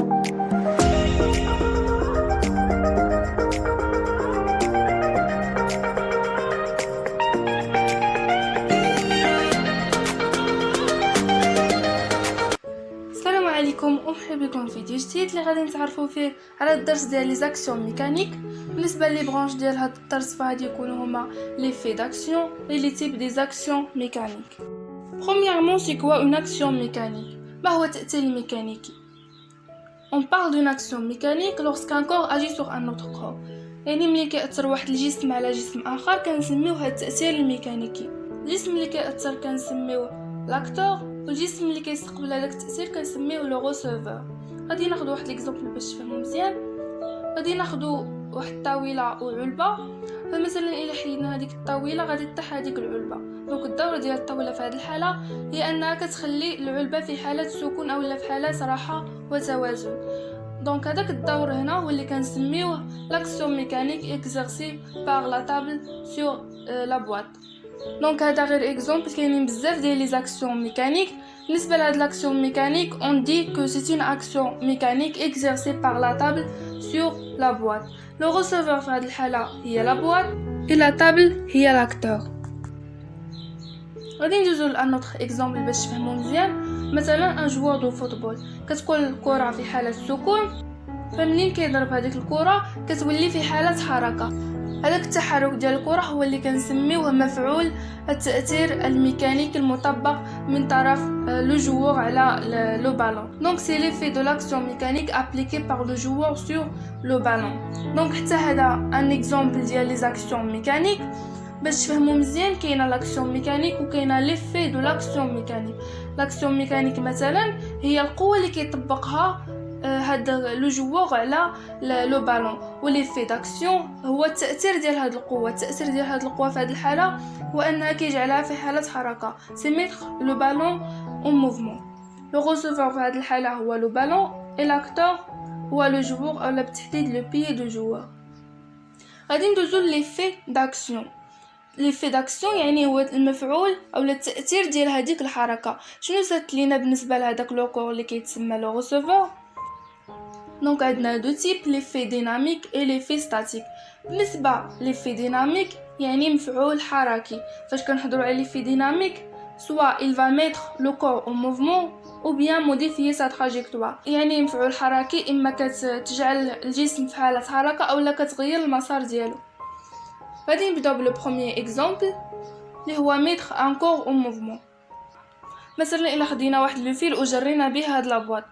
السلام عليكم ومرحبا بكم في فيديو جديد اللي غادي نتعرفوا فيه على الدرس ديال لي زاكسيون ميكانيك. بالنسبه لي برانش ديال هذا الدرس فغادي يكونوا هما لي في داكسيون et les types des actions mécaniques. Premièrement, c'est quoi une action mécanique? ما هو التأثير الميكانيكي؟ On parle d'une action mécanique lorsqu'un corps agit sur un autre corps. يعني ملي كيأثر واحد الجسم على جسم آخر كنسميوه هذا التأثير الميكانيكي. الجسم اللي كيأثر كنسميوه لاكتور، والجسم اللي كيستقبل هذاك التأثير كنسميوه لو ريسيفور. غادي ناخذ واحد ليكزامبل باش تفهموا مزيان. غادي ناخذ واحد الطاوله وعلبه، فمثلا الا حيدنا هذيك الطاوله غادي تطيح هذيك العلبه. دونك الدوره ديال الطاوله في هذه الحاله هي انها كتخلي العلبه في حاله سكون اولا في حاله راحه وتوازن. دونك هذاك الدور هنا هو اللي كنسميوه لاكسيون ميكانيك اكزercé par la table sur la boîte. دونك هذا غير اكزامبل، كاينين بزاف ديال لي زاكسيون ميكانيك. بالنسبه لهاد لاكسيون ميكانيك on dit que c'est une action mécanique exercée par la table sur la boîte. le receveur في هذه الحاله هي la boîte et la table هي l'acteur. غادي ندوزو لان اوتر اكزامبل باش تفهموا مزيان. مثلا ان جوار دو فوتبول كتكون الكره في حاله سكون، فمنين كيضرب هذيك الكره كتولي في حاله حركه. هذاك التحرك ديال الكره هو اللي كنسميوه مفعول التأثير الميكانيكي المطبق من طرف لو جوور على لو بالون. دونك سي ليفي دو لاكسيون ميكانيك ابليكي بار لو جوور سور لو بالون. دونك حتى هذا ان اكزامبل ديال لي زاكسيون ميكانيك. باش تفهموا مزيان كاينه لاكسيون ميكانيك وكاينه ليفي دو لاكسيون ميكانيك. لاكسيون ميكانيك مثلا هي القوه اللي كيطبقها هذا لو جوور على لو بالون، وليفي داكسيون هو التاثير ديال هذه القوه. التاثير ديال هذه القوه في هذه الحاله هو انها كيجعلها في حاله حركه، سي ميتر لو بالون اون موفمون. لو ريسيفور في هذه الحاله هو لو بالون اي لاكتور هو لو جوور او بالتحديد لو بيي دو جوور. غادي ندوزو ليفي داكسيون. ليفي داكسيون يعني هو المفعول او التاثير ديال هذيك الحركه. شنو سات لينا بالنسبه لهذاك لو كور اللي كيتسمى لو ريسيفور؟ دونك عندنا دو تيب ليفي ديناميك اي ليفي ستاتيك. بالنسبه ليفي ديناميك يعني مفعول حركي. فاش كنهضروا على ليفي ديناميك سوا il va mettre le corps en mouvement ou bien modifier sa trajectoire. يعني مفعول حركي اما كتجعل الجسم في حاله حركه اولا كتغير المسار ديالو. غادي نبداو بلو بروميير اكزامبل اللي هو mettre un corps en mouvement. مثلا الا خدينا واحد لو فيل وجرينا به هاد لا بواط.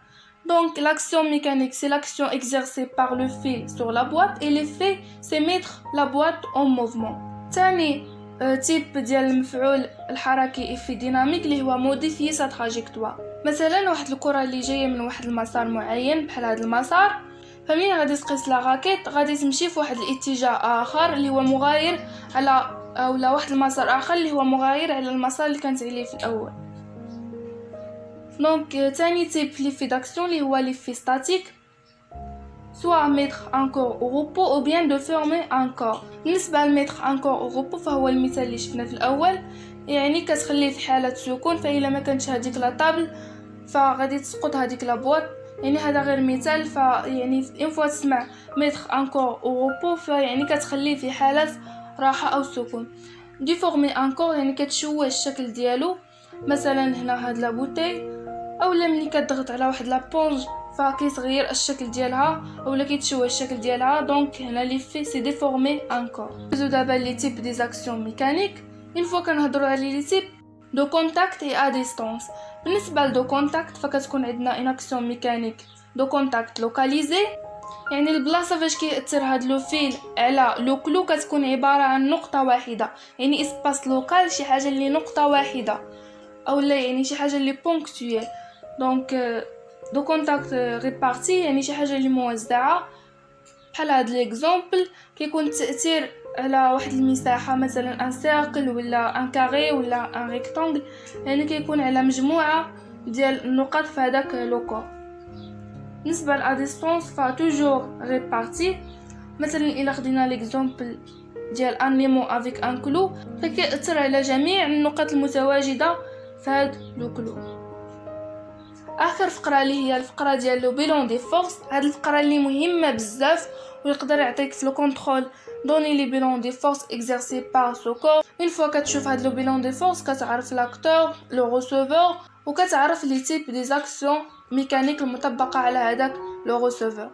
Donc l'action mécanique c'est l'action exercée par le fil sur la boîte et l'effet c'est mettre la boîte en mouvement. ثاني تيب ديال المفعول الحركي effet ديناميك اللي هو modifier sa trajectoire. مثلا واحد الكره اللي جايه من واحد المسار معين بحال هذا المسار، فمين غادي تقيس لا راكيت غادي تمشي في واحد الاتجاه اخر اللي هو مغاير على اولا واحد المسار اخر اللي هو مغاير على المسار اللي كانت عليه في الاول. Donc تاني تيب ليفي داكسيون اللي هو ليفي ستاتيك، soit mettre un corps au repos ou bien de fermer un corps. بالنسبه لميتر ان كور او روبو فهو المثال اللي شفنا في الاول، يعني كتخليه في حاله سكون، فإلا ما كانش هذيك لا طابل فغادي تسقط هذيك لا بواط. يعني هذا غير مثال، فيعني اون فوا تسمع ميتر ان كور او روبو فيعني كتخليه في حاله راحه او سكون. دي فورمي ان كور يعني كتشوه الشكل ديالو. مثلا هنا هاد لا بوتي اولا ملي كتضغط على واحد لابونج فكيتغير الشكل ديالها اولا كيتشوه الشكل ديالها. دونك هنا لي في سي ديفورمي انكور. نزيدو دابا لي تيب دي زاكسيون ميكانيك. اون فوا كنهضروا على لي تيب دو كونتاكت اي ا ديستانس. بالنسبه لدو كونتاكت فكتكون عندنا ان اكسيون ميكانيك دو كونتاكت لوكاليزي، يعني البلاصه فاش كيأثر هاد لو فيل على لو كلو كتكون عباره عن نقطه واحده، يعني اسباس لوكال، شي حاجه اللي نقطه واحده اولا يعني شي حاجه اللي بونكتويل. دونك دو كونتاكت ريبارتي يعني شي حاجه اللي موزعه. بحال هاد ليكزامبل كيكون التاثير على واحد المساحه، مثلا ان سيركل ولا ان كاري ولا ان ريكتانغل، يعني كيكون على مجموعه ديال النقط في هذاك لوكو. بالنسبه لا ديستانس فا توجور ريبارتي. مثلا الا خدينا ليكزامبل ديال ان نيمو افيك ان كلو فكيأثر على جميع النقط المتواجده في هاد لو كلو. اخر فقره اللي هي الفقره ديال لو بيلون دي فورس. هاد الفقره اللي مهمه بزاف ويقدر يعطيك في لو كونترول دوني لي بيلون دي فورس اكزercé par ce corps. une fois كتشوف هاد لو بيلون دي فورس كتعرف لاكتور لو ريسيفور وكتعرف لي تيب دي زاكسيون ميكانيك المطبقه على هذاك لو ريسيفور.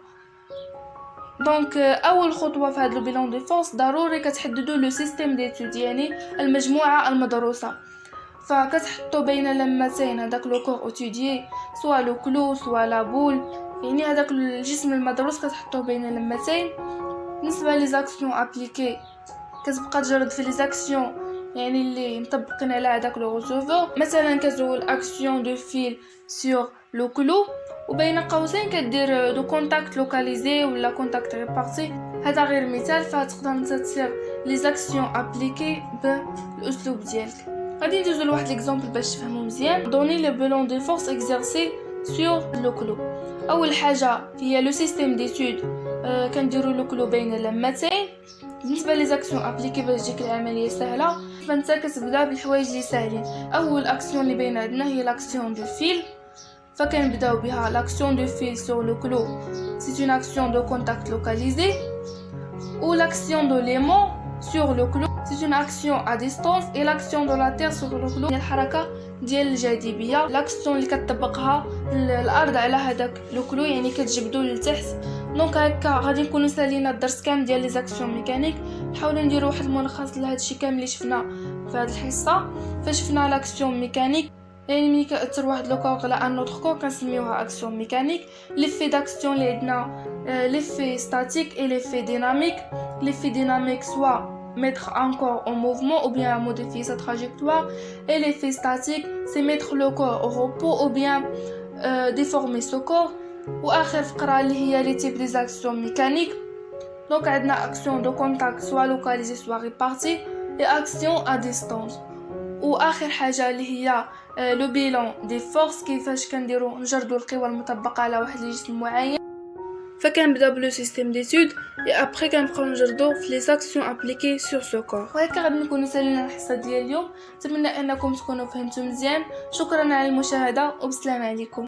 دونك اول خطوه في هاد لو بيلون دي فورس ضروري كتحددوا لو سيستيم ديتود يعني المجموعه المدروسه. فكتحطوا بين لمتين هذاك لو كور اوتوديي سوا لو كلو سوا لا بول، يعني هذاك الجسم المدروس كتحطوه بين لمتين. بالنسبه لي زاكسيون ابليكي كتبقى تجرد في لي زاكسيون يعني اللي مطبقين على هذاك لو ريسيفور. مثلا كتقول اكسيون دو فيل سور لو كلو وبين قوسين كدير دو كونتاكت لوكاليزي ولا كونتاكت ريبارتي. هذا غير مثال، فتقدر انت تصير لي زاكسيون ابليكي بالاسلوب ديالك. غادي ندوزو لواحد ليكزامبل باش تفهموا مزيان. دوني لو بيلون دي فورس اكزercé سور لو كلو. اول حاجه هي لو سيستيم ديتود كنديروا لو كلو بين لمتين. بالنسبه لي زاكسيون ابليكي باش تجيك العمليه سهله فانت كتبدا بالحوايج اللي ساهلين. اول اكسيون اللي بين عندنا هي لاكسيون دو فيل، فكنبداو بها. l'action de fil sur le clou c'est une action de contact localisé, ou l'action de l'aimant sur le clou c'est une action à distance, et l'action de la terre sur le clou هي الحركه ديال الجاذبيه. لاكسيون اللي كتطبقها الارض على هذاك لو كلو يعني كتجبدو للتحت. دونك هكا غادي نكونوا سالينا الدرس كامل ديال لي زاكسيون ميكانيك. نحاولوا نديروا واحد الملخص لهذا الشيء كامل اللي شفنا في هذه الحصه. فشفنا لاكسيون ميكانيك يعني ملي كأثر واحد لو كور على ان اوتر كور كنسميوها اكسيون ميكانيك. ليفي داكسيون اللي عندنا ليفي ستاتيك اي ليفي ديناميك. ليفي ديناميك سوا mettre un corps en mouvement ou bien modifier sa trajectoire, et l'effet statique c'est mettre le corps au repos ou bien déformer ce corps. واخر فقره اللي هي لي تيب دي زاكسيون ميكانيك. دونك عندنا اكسيون دو كونتاكت سوا لوكاليزي سوا ريبارتي et action à distance. واخر حاجه اللي هي لو بيلون دي فورس، كيفاش كنديروا نجردوا القوى المطبقه على واحد الجسم معين. فكنبدا بلو سيستيم ديتود اي ابري كنبقاو نجردو في لي زاكسيون ابليكي سور سو كور. وهكا غادي نكونوا سالينا الحصه ديال اليوم. نتمنى انكم تكونوا فهمتوا مزيان. شكرا على المشاهده وبسلام عليكم.